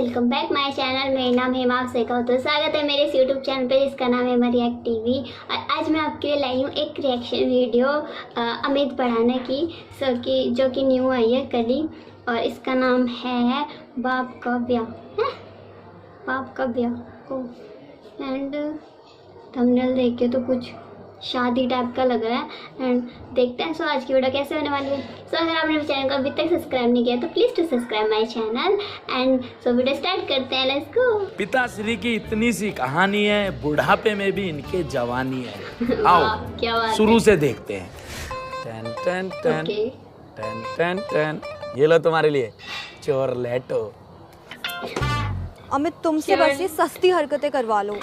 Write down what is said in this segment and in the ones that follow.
Welcome back my channel. मेरा नाम है आप सेका। तो स्वागत है मेरे इस यूट्यूब चैनल पे जिसका नाम है रिएक्ट टीवी। और आज मैं आपके लिए लाई हूँ एक रिएक्शन वीडियो अमित पढ़ाने की जो कि न्यू आई है कल ही। और इसका नाम है बाप का ब्याह। बाप का ब्याह एंड थंबनेल देख के तो कुछ शादी टाइप का लग रहा है। एंड देखते हैं सो आज की वीडियो कैसे होने वाली है। सो अगर आपने मेरे चैनल को अभी तक सब्सक्राइब नहीं किया तो please to subscribe my channel. And so video start करते हैं, लेट्स गो। पिताश्री की इतनी सी कहानी है, बुढ़ापे में भी इनके जवानी है। आओ क्या बात शुरू से देखते हैं। टन टन टन Okay. टन टन टन। ये लो तुम्हारे लिए चोरलेटो। अमित तुमसे बस ये सस्ती हरकतें करवा लो।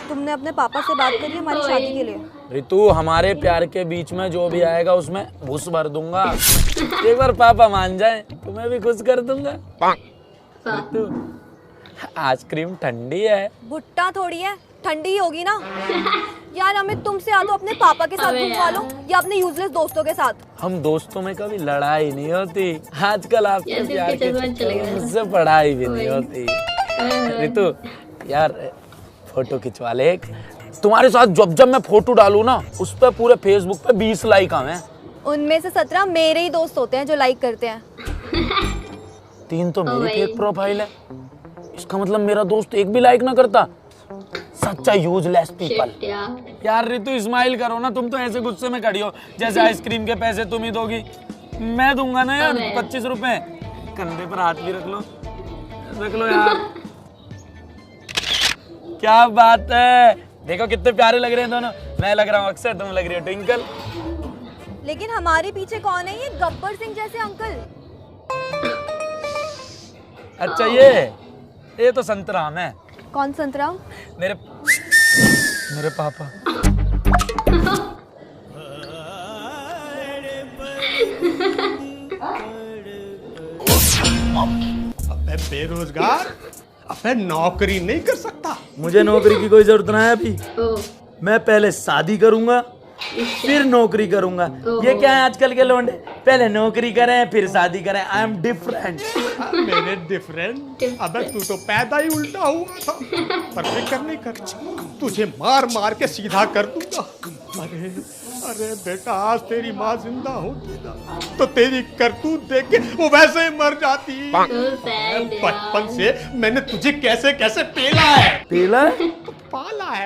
तुमने अपने पापा से बात करी हमारी शादी के लिए? रितु, हमारे प्यार के बीच में जो भी आएगा उसमें घुस भर दूंगा। एक बार पापा मान जाए तो मैं भी खुश कर दूंगा। रितु, आइसक्रीम ठंडी है। भुट्टा थोड़ी है, ठंडी ही होगी ना। यार अमित, तुमसे या तो अपने पापा के साथ घुसवा लो या अपने यूजलेस दोस्तों के साथ। हम दोस्तों में कभी लड़ाई नहीं होती। आजकल आपके यार, प्यार इसके चश्मा चले के गए। मुझसे पढ़ाई भी नहीं होती। रितु यार, फोटो खिंचवा ले एक। तुम्हारे साथ जब जब मैं फोटो डालू ना, उस पर पूरे फेसबुक पे 20 लाइक आवे। उनमें से 17 मेरे ही दोस्त होते हैं जो लाइक करते हैं। 3 तो मेरी फेक प्रोफाइल है। इसका मतलब मेरा दोस्त एक भी लाइक ना करता। सच्चा यूजलेस पीपल। यार रितु, स्माइल करो ना। तुम तो ऐसे गुस्से में खड़ी हो जैसे आइसक्रीम के पैसे तुम ही दोगी। मैं दूंगा ना यार 25 रुपए। कंधे पर हाथ भी रख लो यार। क्या बात है, देखो कितने प्यारे लग रहे हैं दोनों। मैं लग रहा हूँ अक्सर, तुम लग रही हो ट्विंकल। लेकिन हमारे पीछे कौन है ये गब्बर सिंह जैसे अंकल? अच्छा, ये तो संतराम है। कौन संतराम? मेरे पापा। अबे बेरोजगार, अबे नौकरी नहीं कर सकता? मुझे नौकरी की कोई जरूरत नहीं है अभी। मैं पहले शादी करूंगा फिर नौकरी करूंगा। ये क्या है आजकल के लौंडे, पहले नौकरी करें फिर शादी करें। I am different. मेरे डिफरेंट? अबे तू तो पैदा ही उल्टा हुआ था। पर फिक्र नहीं कर, तुझे मार मार के सीधा कर दूंगा। अरे बेटा, आज तेरी माँ जिंदा होती ना तो तेरी करतूत देख के वो वैसे ही मर जाती। बचपन से मैंने तुझे कैसे कैसे पेला है। पाला है।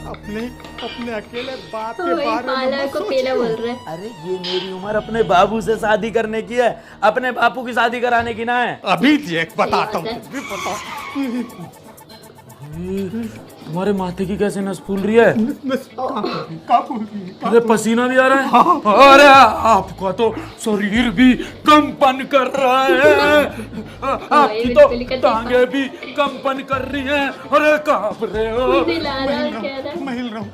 अपने अकेले बाप के बारे में को पेला बोल रहा है। अरे ये मेरी उम्र अपने बाबू से शादी करने की है, अपने बापू की शादी कराने की ना है। अभी देख बताता हूँ, तुझे बता। तुम्हारे माथे की कैसे नस फूल रही है? अरे पसीना भी आ रहा है। अरे आपका तो शरीर भी कंपन कर रहा है। आपकी तो टांगे भी कंपन कर रही हैं। अरे कांप रहे हो। मैं हिल रहा हूँ।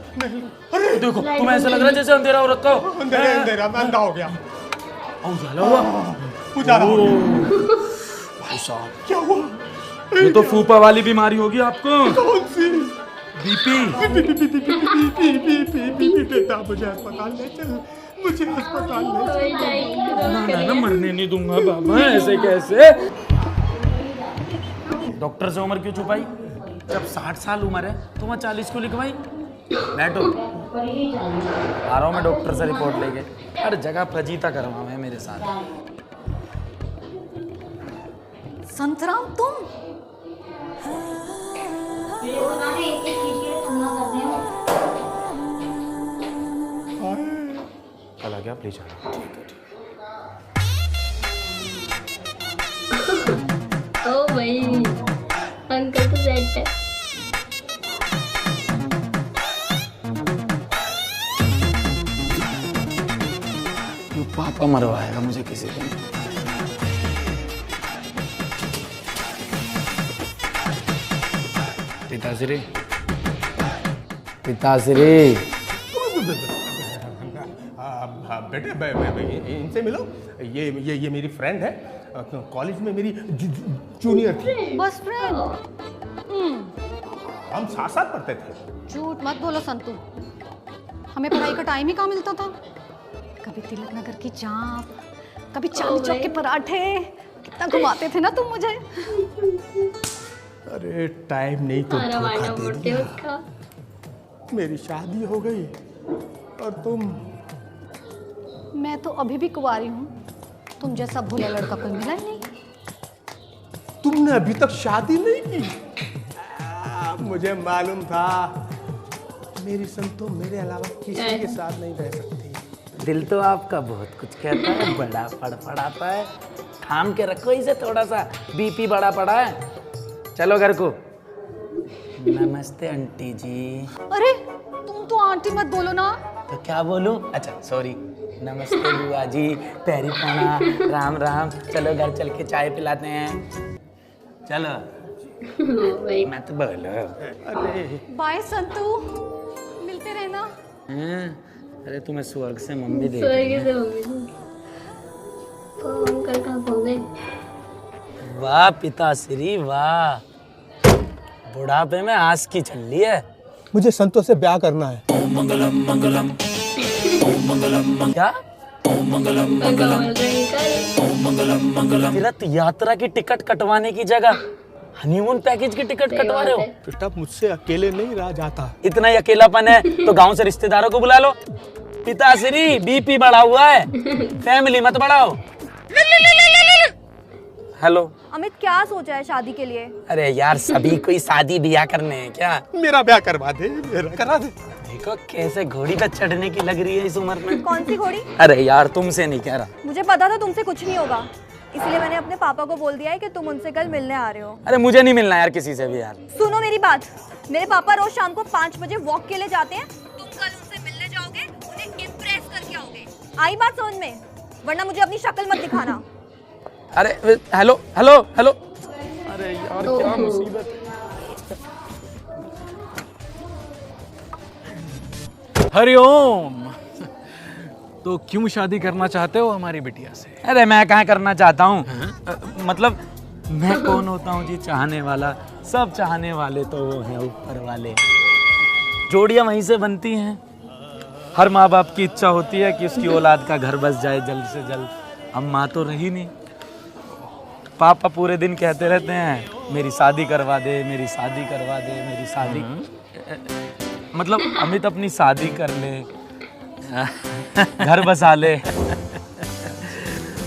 अरे देखो, तुम ऐसा लग रहा है जैसे अंधेरा हो रखा हो। अंधेरा मैं अंधा हो गया। उजाला हुआ। उजाला हो गया। भाई साहब, क्या हुआ? ये तो फूफा वाली बीमारी होगी आपको। कौन सी? बीपी। बेटा मुझे अस्पताल ले चल, मुझे अस्पताल ले चल। ना मरने नहीं दूंगा बाबा, ऐसे कैसे? डॉक्टर से उम्र क्यों छुपाई? जब 60 साल उम्र है तो मैं 40 क्यों लिखवाई? बैठो, आ रहा हूँ मैं डॉक्टर से रिपोर्ट लेके। हर जगह फजीता करवा है मेरे साथ। संतराम तुम? कल आ गया प्लीज। ओ भाई, अंकल तो सेट है। क्यों पापा मरवाएगा मुझे किसी दिन। पिताश्री बेटे इनसे मिलो। ये मेरी फ्रेंड है, कॉलेज में मेरी जूनियर थी। बस फ्रेंड? हम साथ साथ पढ़ते थे। झूठ मत बोलो संतू, हमें पढ़ाई का टाइम ही कहाँ मिलता था। कभी तिलक नगर की चाप, कभी चांदनी चौक के पराठे, कितना घुमाते थे ना तुम मुझे। अरे टाइम नहीं तो हमारा धोखा वाला दे मोटे दिया। उसका। मेरी शादी हो गई और तुम। मैं तो अभी भी कुंवारी हूँ, तुम जैसा भोला लड़का कोई मिला ही नहीं। तुमने अभी तक शादी नहीं की? मुझे मालूम था मेरी संतो मेरे अलावा किसी के साथ नहीं रह सकती। दिल तो आपका बहुत कुछ कहता है, बड़ा फड़फड़ाता है। थाम के रखो इसे थोड़ा सा, बीपी बड़ा पड़ा है। चलो घर को। नमस्ते आंटी जी। अरे तुम तो आंटी मत बोलो ना। तो क्या बोलूं? अच्छा सॉरी। नमस्ते बुआ जी, पैरी पौना, राम राम। चलो घर चल के चाय पिलाते हैं। चलो वही। मत बोलो। अरे बाय संतू, मिलते रहना। अरे तुम्हें स्वर्ग से मम्मी दे स्वर्ग से मम्मी तो अंकल कहाँ खो गए? वाह पिताश्री वाह, बुढ़ापे में आस की छल्ली है। मुझे संतो से ब्याह करना है। क्या? अंकल तीर्थ यात्रा की टिकट कटवाने की जगह हनीमून पैकेज की टिकट कटवा रहे हो? बेटा मुझसे अकेले नहीं रहा जाता। इतना ही अकेलापन है तो गांव से रिश्तेदारों को बुला लो। पिताश्री बीपी बढ़ा हुआ है, फैमिली मत बढ़ाओ। हेलो अमित, क्या सोचा है शादी के लिए? अरे यार सभी कोई शादी ब्याह करने हैं क्या? मेरा ब्याह करवा दे, मेरा करा दे। देखो कैसे घोड़ी पे चढ़ने की लग रही है इस उम्र में। कौन सी घोड़ी? अरे यार तुमसे नहीं कह रहा। मुझे पता था तुमसे कुछ नहीं होगा, इसलिए मैंने अपने पापा को बोल दिया है कि तुम उनसे कल मिलने आ रहे हो। अरे मुझे नहीं मिलना यार किसी से भी यार। सुनो मेरी बात, मेरे पापा रोज शाम को 5 बजे वॉक के लिए जाते हैं। तुम कल उनसे मिलने जाओगे, उन्हें इम्प्रेस करके आओगे। आई बात समझ में? वरना मुझे अपनी शक्ल मत दिखाना। अरे हेलो हेलो हेलो। अरे यार क्या मुसीबत है। हरिओम। तो क्यों शादी करना चाहते हो हमारी बिटिया से? अरे मैं कहाँ करना चाहता हूँ, मतलब मैं कौन होता हूँ जी चाहने वाला? सब चाहने वाले तो वो हैं ऊपर वाले। जोड़ियाँ वहीं से बनती हैं। हर माँ बाप की इच्छा होती है कि उसकी औलाद का घर बस जाए जल्द से जल्द। अब माँ तो रही नहीं। पापा पूरे दिन कहते रहते हैं मेरी शादी करवा दे, मेरी शादी करवा दे, मेरी शादी। मतलब अमित अपनी शादी कर ले, घर बसा ले।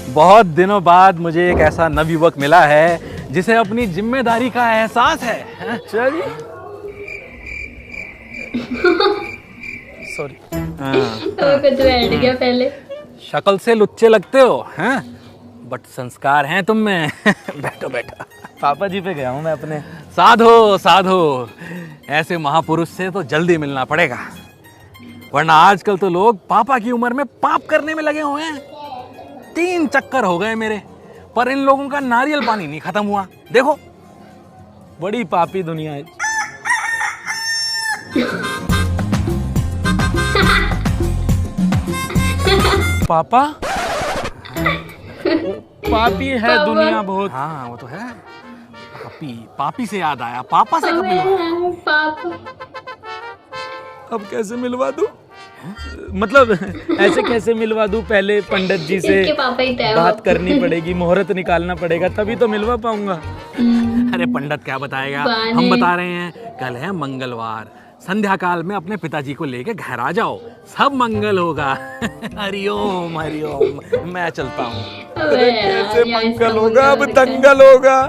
बहुत दिनों बाद मुझे एक ऐसा नवयुवक मिला है जिसे अपनी जिम्मेदारी का एहसास है। चलिए सॉरी। कुछ बैठ गया पहले। शक्ल से लुच्चे लगते हो हैं, बट संस्कार हैं तुम में। बैठो बैठो। पापा जी पे गया हूँ मैं अपने। साधो साधो, ऐसे महापुरुष से तो जल्दी मिलना पड़ेगा, वरना आजकल तो लोग पापा की उम्र में पाप करने में लगे हुए हैं। 3 चक्कर हो गए मेरे, पर इन लोगों का नारियल पानी नहीं खत्म हुआ। देखो बड़ी पापी दुनिया है। पापा पापी है दुनिया बहुत। हाँ वो तो है। पापी पापी से याद आया, पापा से कब मिलवा? पापा अब कैसे मिलवा दूं? मतलब ऐसे कैसे मिलवा दूं? पहले पंडित जी से इसके पापा ही तय हो। बात करनी पड़ेगी, मुहूर्त निकालना पड़ेगा, तभी तो मिलवा पाऊंगा। अरे पंडित क्या बताएगा, बहाने। हम बता रहे हैं। कल है मंगलवार, संध्या काल में अपने पिताजी को लेके घर आ जाओ, सब मंगल होगा। हरिओम हरिओम। मैं चलता हूँ। अबे कैसे यार, मंगल इसका होगा, अब मुंडा दंगल होगा।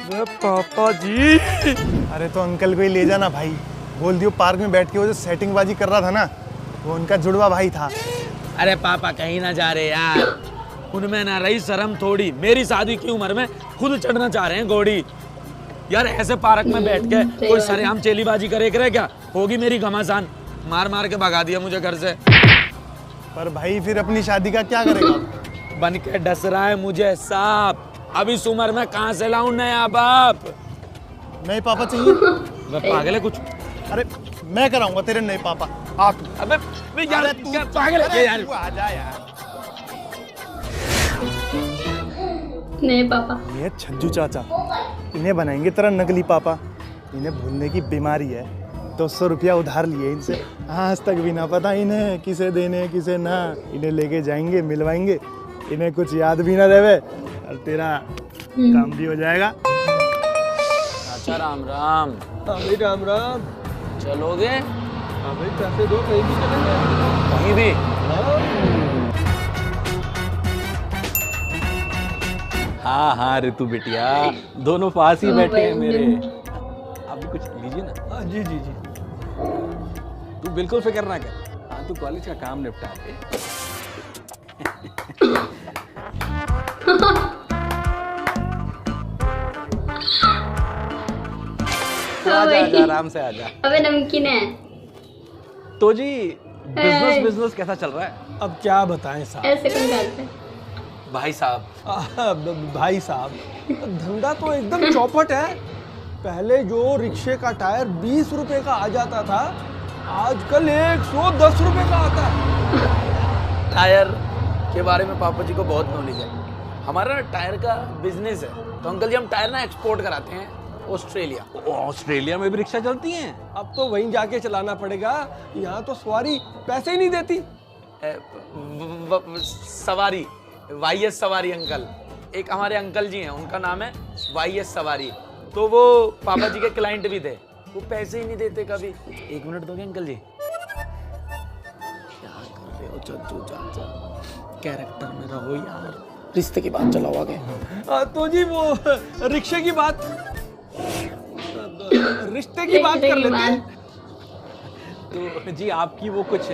अरे पापा जी। अरे तो अंकल को ही ले जाना भाई, बोल दियो पार्क में बैठ के वो जो सेटिंग बाजी कर रहा था ना, वो उनका जुड़वा भाई था। अरे पापा कहीं ना जा रहे यार, उनमें ना रही शर्म थोड़ी। मेरी शादी की उम्र में खुद चढ़ना चाह रहे हैं घोड़ी। यार ऐसे पार्क में बैठ के कोई सरेआम चेलीबाजी करे करे क्या? होगी मेरी घमासान। मार मार के भगा दिया मुझे घर से। पर भाई फिर अपनी शादी का क्या करेगा? बन के डस रहा है मुझे सांप। अब इस उम्र में कहाँ से लाऊं नया बाप? नए पापा चाहिए? मैं पागल है कुछ? अरे मैं कराऊंगा तेरे नए पापा। आ तू। अबे यार अरे तू क्या पागल है यार? तू आ जा यार। नहीं पापा। ये छज्जू चाचा, इन्हें बनाएंगे तेरा नकली पापा। इन्हें भूलने की बीमारी है। 200 रुपया उधार लिए इनसे, आज तक भी ना पता इन्हें किसे देने किसे ना। इन्हें लेके जाएंगे, मिलवाएंगे, इन्हें कुछ याद भी ना देवे और तेरा काम भी हो जाएगा। चाचा राम राम। भाई राम राम। चलोगे? हाँ भाई पैसे दो, कहीं भी चलेंगे। कहीं भी? हाँ हाँ रितु बिटिया, दोनों पास ही बैठे हैं मेरे। आप भी कुछ लीजिए ना। हाँ जी जी जी। तू बिल्कुल फिक्र ना कर। हाँ तू कॉलेज का काम निपटा दे। आजा आराम से आजा। अबे नमकीन है। तो जी बिजनेस कैसा चल रहा है? अब क्या बताएं साहब। ऐसे कौन करते हैं? भाई साहब, भाई साहब, धंधा तो एकदम चौपट है। पहले जो रिक्शे का टायर 20 रुपए का आ जाता था, आजकल 110 रुपए का आता है। टायर के बारे में पापा जी को बहुत नॉलेज है। हमारा ना टायर का बिजनेस है, तो अंकल जी हम टायर ना एक्सपोर्ट कराते हैं ऑस्ट्रेलिया। ऑस्ट्रेलिया में भी रिक्शा चलती हैं? अब तो वहीं जाके चलाना पड़ेगा, यहाँ तो सवारी पैसे ही नहीं देती। सवारी, वाईएस सवारी अंकल। एक हमारे अंकल जी हैं, उनका नाम है वाईएस सवारी। तो वो पापा जी के क्लाइंट भी थे, वो पैसे ही नहीं देते कभी। 1 मिनट दोगे अंकल जी? क्या कर रहे हो चच्चू चाचा, कैरेक्टर में रहो यार। रिश्ते की बात चलाओ आगे। तो जी वो रिक्शे की बात, रिश्ते की बात कर लेते हैं। तो जी आपकी वो कुछ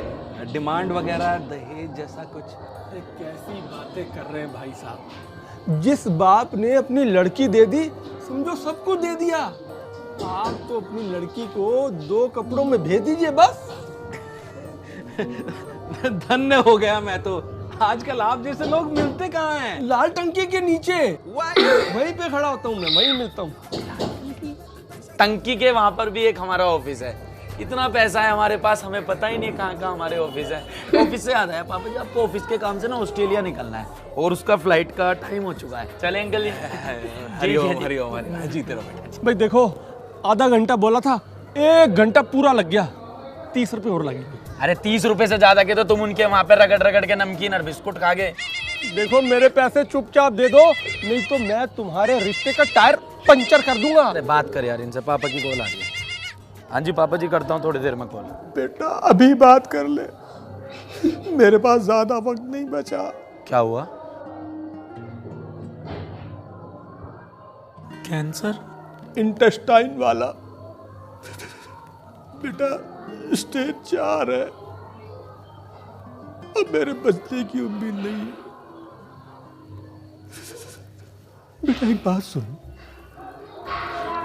डिमांड वगैरह, दहेज जैसा कुछ? अरे कैसी बातें कर रहे हैं भाई साहब। जिस बाप ने अपनी लड़की दे दी, समझो सब कुछ दे दिया। आप तो अपनी लड़की को 2 कपड़ों में भेज दीजिए बस। धन्य हो गया मैं तो। आजकल आप जैसे लोग मिलते कहाँ हैं? लाल टंकी के नीचे वहीं पे खड़ा होता हूँ मैं, वहीं मिलता हूँ। टंकी के वहां पर भी एक हमारा ऑफिस है। इतना पैसा है हमारे पास, हमें पता ही नहीं कहाँ कहाँ हमारे ऑफिस है। ऑफिस से याद आया पापा जी, आपको ऑफिस के काम से ना ऑस्ट्रेलिया निकलना है और उसका फ्लाइट का टाइम हो चुका है। चले अंकल जी? हरिओम हरिओम हरिओम। जीते रहो बेटा। भाई देखो, आधा घंटा बोला था, 1 घंटा पूरा लग गया। 30 रुपए और लगेंगे। अरे 30 रुपए से ज्यादा के तो तुम उनके वहां पे रगड़ रगड़ के नमकीन और बिस्कुट खा गए। देखो मेरे पैसे चुपचाप दे दो, नहीं तो मैं तुम्हारे रिश्ते का टायर पंचर कर दूंगा। अरे बात कर यार इनसे, पापा की कॉल आ रही है। हाँ जी पापा जी, करता हूँ थोड़ी देर में कॉल। बेटा अभी बात कर ले, मेरे पास ज्यादा वक्त नहीं बचा। क्या हुआ? कैंसर, इंटेस्टाइन वाला। बेटा स्टेज 4 है, अब मेरे बचने की उम्मीद नहीं है। बेटा एक बात सुन,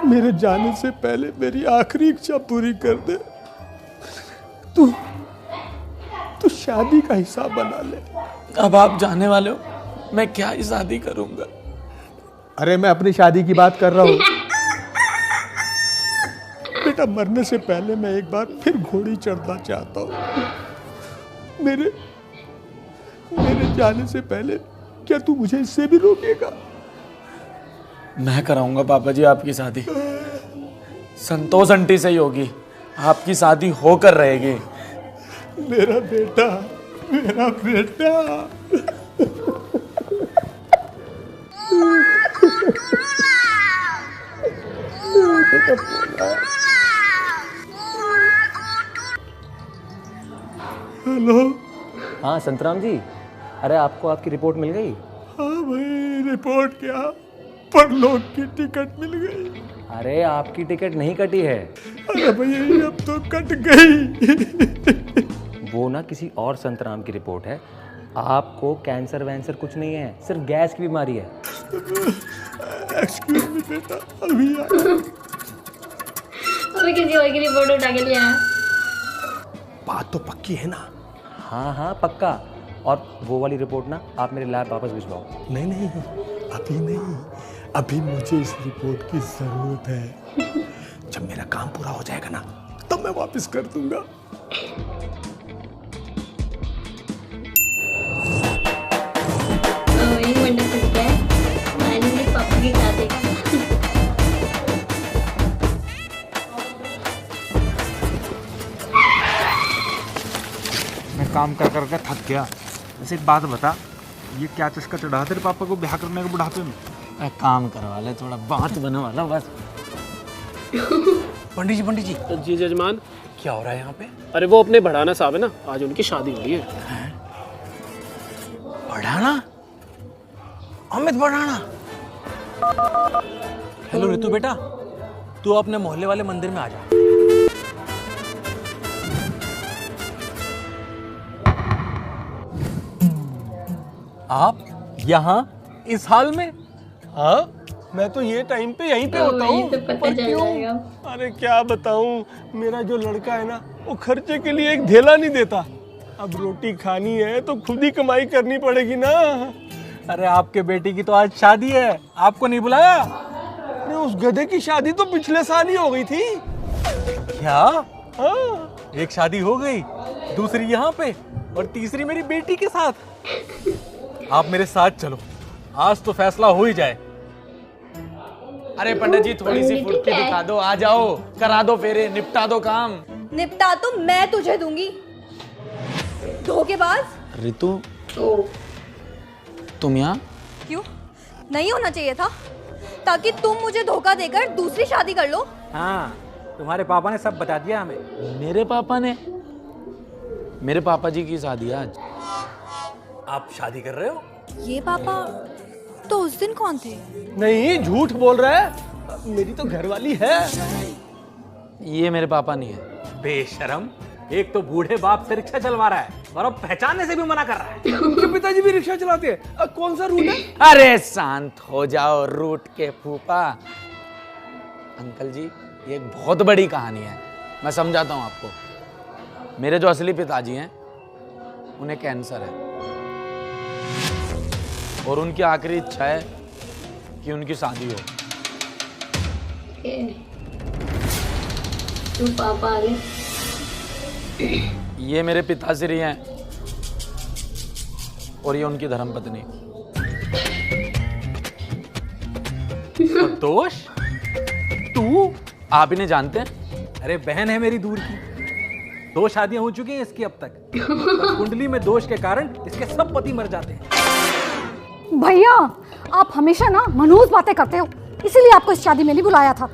मेरे जाने से पहले मेरी आखिरी इच्छा पूरी कर दे। तू शादी का हिसाब बना ले। अब आप जाने वाले हो, मैं क्या ही शादी करूंगा? अरे मैं अपनी शादी की बात कर रहा हूँ। बेटा मरने से पहले मैं एक बार फिर घोड़ी चढ़ना चाहता हूँ। मेरे जाने से पहले क्या तू मुझे इससे भी रोकेगा? मैं कराऊंगा पापा जी आपकी शादी। संतोष आंटी से ही होगी, आपकी शादी होकर रहेगी। मेरा बेटा, मेरा बेटा। हेलो। हाँ संतराम जी, अरे आपको आपकी रिपोर्ट मिल गई? हाँ भाई, रिपोर्ट क्या, परलोक की टिकट मिल गई। अरे आपकी टिकट नहीं कटी है। अरे भैया अब तो कट गई। वो ना किसी और संतराम की रिपोर्ट है। आपको कैंसर वैंसर कुछ नहीं है, सिर्फ गैस की बीमारी है। एक्सक्यूज मी बेटा, अभी अभी किसी और की रिपोर्ट उठा के लिया। बात तो पक्की है ना? हाँ हाँ पक्का। और वो वाली रिपोर्ट ना आप मेरे लैब वापस भिजवाओ। नहीं नहीं, अभी नहीं, अभी मुझे इस रिपोर्ट की जरूरत है। जब मेरा काम पूरा हो जाएगा ना, तब मैं वापस कर दूंगा। पापा की शादी का मैं काम कर कर के थक गया। वैसे एक बात बता, ये क्या चस्का चढ़ा तेरे पापा को ब्याह करने के बुढ़ापे में? काम करवा ले, थोड़ा बात बनवा लो बस। पंडित जी जी जजमान। क्या हो रहा है यहाँ पे? अरे वो अपने बढ़ाना साहब है ना, आज उनकी शादी हो रही है। बढ़ाना? अमित बढ़ाना? हेलो रितु बेटा, तू अपने मोहल्ले वाले मंदिर में आ जा। आप यहाँ इस हाल में? हाँ, मैं तो ये टाइम पे यहीं पे होता हूँ। पर क्यों? अरे क्या बताऊँ, मेरा जो लड़का है ना, वो खर्चे के लिए एक धेला नहीं देता। अब रोटी खानी है तो खुद ही कमाई करनी पड़ेगी ना। अरे आपके बेटी की तो आज शादी है, आपको नहीं बुलाया? अरे उस गधे की शादी तो पिछले साल ही हो गई थी। क्या? हाँ। एक शादी हो गई, दूसरी यहाँ पे और तीसरी मेरी बेटी के साथ। आप मेरे साथ चलो, आज तो फैसला हो ही जाए। अरे पंडित जी थोड़ी सी फुर्ती दिखा दो, आ जाओ, करा दो फेरे, निपटा दो काम। निपटा तो मैं तुझे दूंगी, धोखेबाज। रितु तुम यहाँ? क्यों नहीं होना चाहिए था, ताकि तुम मुझे धोखा देकर दूसरी शादी कर लो। हाँ, तुम्हारे पापा ने सब बता दिया हमें। मेरे पापा ने? मेरे पापा जी की शादी आज। आप शादी कर रहे हो? ये पापा तो उस दिन कौन थे? नहीं, झूठ बोल रहा है, मेरी तो घरवाली है। ये मेरे पापा नहीं है। बेशरम, एक तो बूढ़े बाप से रिक्शा चलवा रहा है और अब पहचानने से भी मना कर रहा है। मेरे पिताजी भी रिक्शा चलाते हैं। कौन सा रूट है? अरे शांत हो जाओ रूट के फूफा। अंकल जी, ये एक बहुत बड़ी कहानी है, मैं समझाता हूँ आपको। मेरे जो असली पिताजी हैं उन्हें कैंसर है और उनकी आखिरी इच्छा है कि उनकी शादी हो। तू पापा आ गए। ये मेरे पिताश्री हैं और ये उनकी धर्मपत्नी। और दोष? तू? आप इन्हें जानते हैं? अरे बहन है मेरी दूर की। 2 शादियां हो चुकी हैं इसकी अब तक। पर कुंडली में दोष के कारण इसके सब पति मर जाते हैं। भैया, आप हमेशा ना मनहूस बातें करते हो, इसीलिए आपको इस शादी में नहीं बुलाया था।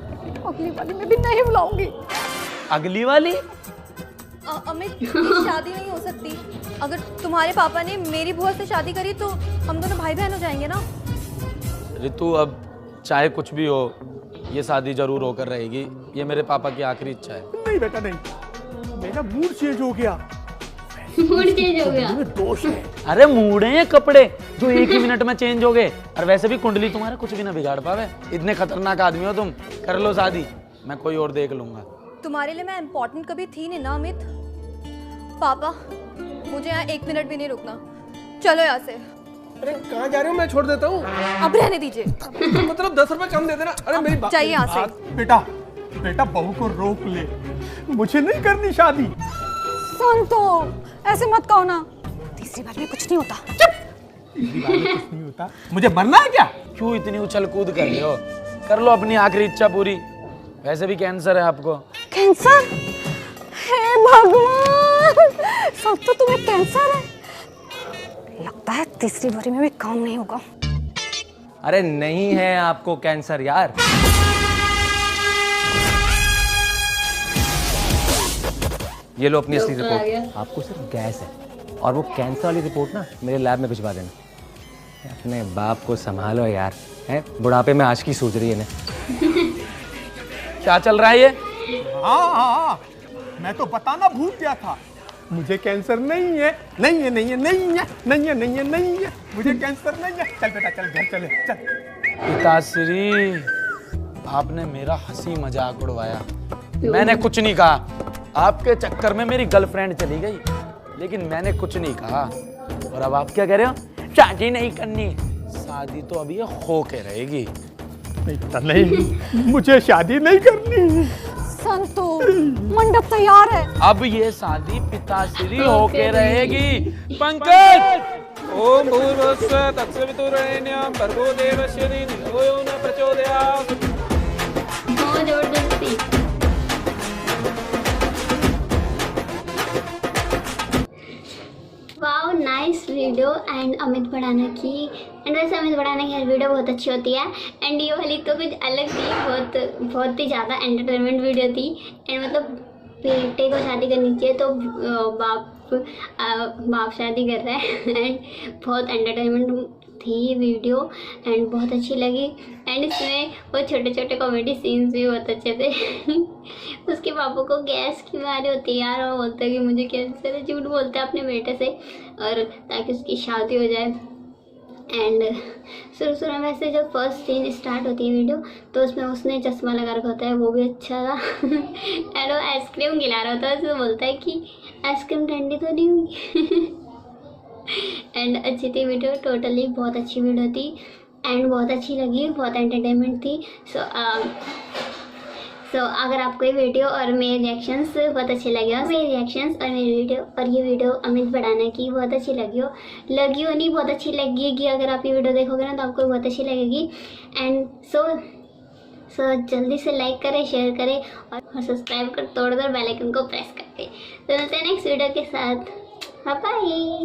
अगली वाली में भी नहीं बुलाऊंगी। अगली वाली? अमित, शादी नहीं हो सकती। अगर तुम्हारे पापा ने मेरी बुआ से शादी करी तो हम दोनों भाई बहन हो जाएंगे ना। रितु, अब चाहे कुछ भी हो, ये शादी जरूर होकर रहेगी। ये मेरे पापा की आखिरी इच्छा है। नहीं बेटा नहीं, मेरा मूड चेंज हो गया। मूड चेंज हो गया? दोष है। अरे मूड है कपड़े जो एक ही मिनट में चेंज हो गए। और वैसे भी कुंडली तुम्हारा कुछ भी ना बिगाड़ पावे। इतने खतरनाक आदमी हो तुम। कर लो शादी, मैं कोई और देख लूंगा। तुम्हारे लिए मैं इम्पोर्टेंट कभी थी नहीं ना अमित। पापा, मुझे यहाँ 1 मिनट भी नहीं रुकना, चलो यहाँ से। अरे कहाँ जा रहे हो? मैं छोड़ देता हूँ। अब रहने दीजिए। मतलब 10 रुपए कम दे देना। अरे मेरी बात चाहिए यहाँ से। बेटा, बेटा बहू को रोक ले, मुझे नहीं करनी शादी। संतो, ऐसे मत कहो ना, तीसरी बार में कुछ नहीं होता। तीसरी बार में कुछ नहीं होता। मुझे मरना है क्या? क्यों इतनी उछल कूद कर रही हो? कर लो अपनी आखिरी इच्छा पूरी। वैसे भी कैंसर है आपको। कैंसर? हे भगवान, संतो तुम्हें कैंसर है? लगता है तीसरी बारी में भी काम नहीं होगा। अरे नहीं है आपको कैंसर यार। ये लो अपनी असली रिपोर्ट। आपको सिर्फ गैस है और वो कैंसर वाली रिपोर्ट ना मेरे लैब में भिजवा देना। अपने बाप को संभालो यार, हैं? बुढ़ापे में आशिकी सूझ रही है इन्हें। क्या चल रहा है ये? हाँ, मैं तो बताना भूल गया था। मुझे कैंसर नहीं है, नहीं है, नहीं है, नहीं है, नहीं है, नहीं है, नहीं है, मुझे कैंसर नहीं है। चल बेटा, चल घर चले, चल। पिताश्री, आपने मेरा हंसी मजाक उड़वाया। मैंने कुछ नहीं कहा। आपके चक्कर में मेरी गर्लफ्रेंड चली गई, लेकिन मैंने कुछ नहीं कहा। और अब आप क्या कह रहे हो? शादी नहीं करनी। शादी तो अभी ये हो के रहेगी। नहीं, मुझे शादी नहीं करनी। संतो, मंडप तैयार है। अब ये शादी पिताश्री होके रहेगी। पंकज! ओम भूर्भुवस्सुः तत्सवितुर्वरेण्यं भर्गो देवस्य धियो यो न प्रचोदयात्। बहुत जबरदस्ती। वाह, nice video and Amit Bhadana की। एंड वैसे अमित भड़ाना की हर वीडियो बहुत अच्छी होती है एंड ये वाली तो कुछ अलग थी, बहुत ही ज़्यादा एंटरटेनमेंट वीडियो थी। एंड मतलब बेटे को शादी करनी चाहिए तो बाप शादी कर रहा है एंड बहुत एंटरटेनमेंट थी ये वीडियो एंड बहुत अच्छी लगी। एंड इसमें वो छोटे छोटे कॉमेडी सीन्स भी बहुत अच्छे थे। उसके पापा को गैस की बीमारी होती है यार, वो बोलता है कि मुझे कैंसर है, झूठ बोलते हैं अपने बेटे से और ताकि उसकी शादी हो जाए। एंड शुरू में वैसे जब फर्स्ट सीन स्टार्ट होती है वीडियो तो उसमें उसने चश्मा लगा रखा होता है, वो भी अच्छा था। एंड वो आइसक्रीम खिला रहा होता है, उसमें बोलता है कि आइसक्रीम ठंडी तो नहीं हुई। एंड अच्छी थी वीडियो, टोटली बहुत अच्छी वीडियो थी एंड बहुत अच्छी लगी, बहुत एंटरटेनमेंट थी। सो अगर आपको ये वीडियो और मेरे रिएक्शंस बहुत अच्छे लगे हो, मेरे रिएक्शंस और मेरी वीडियो और ये वीडियो अमित भड़ाना की बहुत अच्छी लगी हो नहीं, बहुत अच्छी लगेगी। अगर आप ये वीडियो देखोगे ना तो आपको बहुत अच्छी लगेगी। एंड सो जल्दी से लाइक करें, शेयर करें और सब्सक्राइब कर तोड़कर बेल आइकन को प्रेस करके। तो मिलते हैं नेक्स्ट वीडियो के साथ। Bye bye.